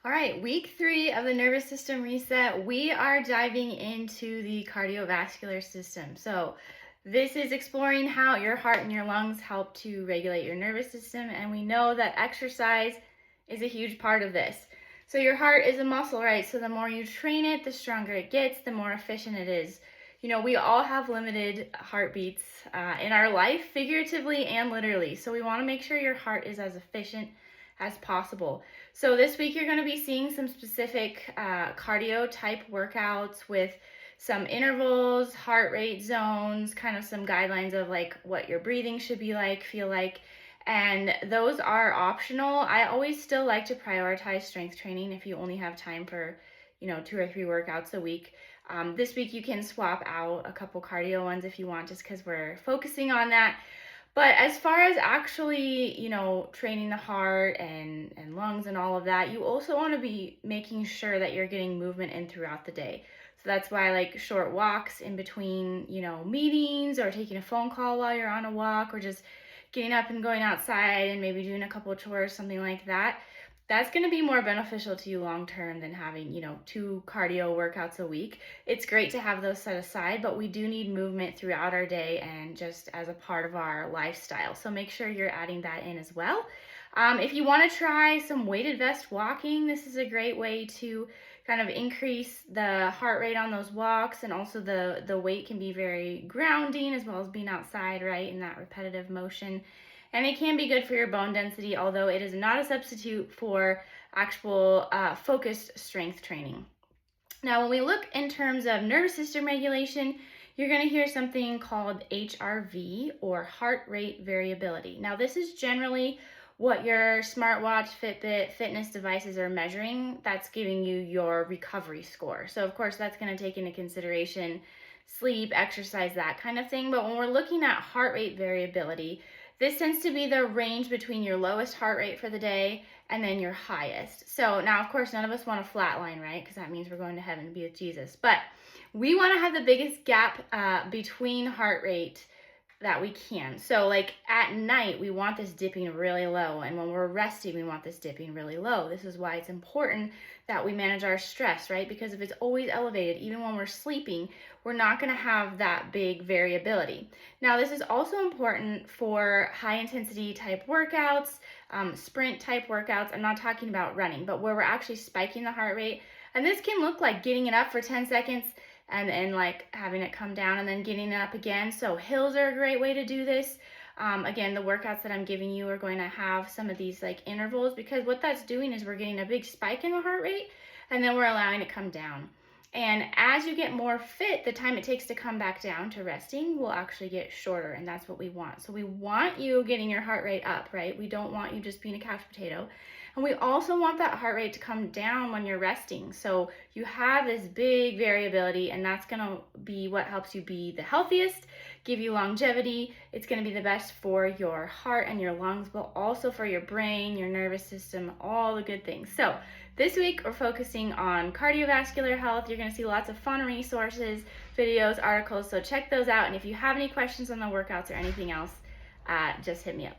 All right, week 3 of the nervous system reset, we are diving into the cardiovascular system. So, this is exploring how your heart and your lungs help to regulate your nervous system, and we know that exercise is a huge part of this. So, your heart is a muscle, right? So, the more you train it, the stronger it gets, the more efficient it is. You know, we all have limited heartbeats in our life, figuratively and literally. So, we want to make sure your heart is as efficient as possible. So this week you're going to be seeing some specific cardio type workouts with some intervals, heart rate zones, kind of some guidelines of like what your breathing should be like, feel like, and those are optional. I always still like to prioritize strength training if you only have time for, 2 or 3 workouts a week. This week you can swap out a couple cardio ones if you want, just because we're focusing on that. But as far as actually, training the heart and lungs and all of that, you also want to be making sure that you're getting movement in throughout the day. So that's why I like short walks in between, meetings, or taking a phone call while you're on a walk, or just getting up and going outside and maybe doing a couple of chores, something like that. That's going to be more beneficial to you long term than having, 2 cardio workouts a week. It's great to have those set aside, but we do need movement throughout our day and just as a part of our lifestyle. So make sure you're adding that in as well. If you want to try some weighted vest walking, this is a great way to kind of increase the heart rate on those walks, and also the weight can be very grounding as well as being outside, right, in that repetitive motion. And it can be good for your bone density, although it is not a substitute for actual focused strength training. Now, when we look in terms of nervous system regulation, you're going to hear something called HRV, or heart rate variability. Now, this is generally what your smartwatch, Fitbit, fitness devices are measuring. That's giving you your recovery score. So, of course, that's going to take into consideration sleep, exercise, that kind of thing. But when we're looking at heart rate variability, this tends to be the range between your lowest heart rate for the day and then your highest. So now, of course, none of us want a flat line, right? Because that means we're going to heaven to be with Jesus. But we want to have the biggest gap between heart rate that we can. So like at night, we want this dipping really low. And when we're resting, we want this dipping really low. This is why it's important that we manage our stress, right? Because if it's always elevated, even when we're sleeping, we're not going to have that big variability. Now, this is also important for high intensity type workouts, sprint type workouts. I'm not talking about running, but where we're actually spiking the heart rate. And this can look like getting it up for 10 seconds and then like having it come down and then getting it up again. So hills are a great way to do this. Again, the workouts that I'm giving you are going to have some of these like intervals, because what that's doing is we're getting a big spike in the heart rate and then we're allowing it to come down. And as you get more fit, the time it takes to come back down to resting will actually get shorter, and that's what we want. So we want you getting your heart rate up, right? We don't want you just being a couch potato. And we also want that heart rate to come down when you're resting. So you have this big variability, and that's going to be what helps you be the healthiest, give you longevity. It's going to be the best for your heart and your lungs, but also for your brain, your nervous system, all the good things. So this week, we're focusing on cardiovascular health. You're going to see lots of fun resources, videos, articles, so check those out. And if you have any questions on the workouts or anything else, just hit me up.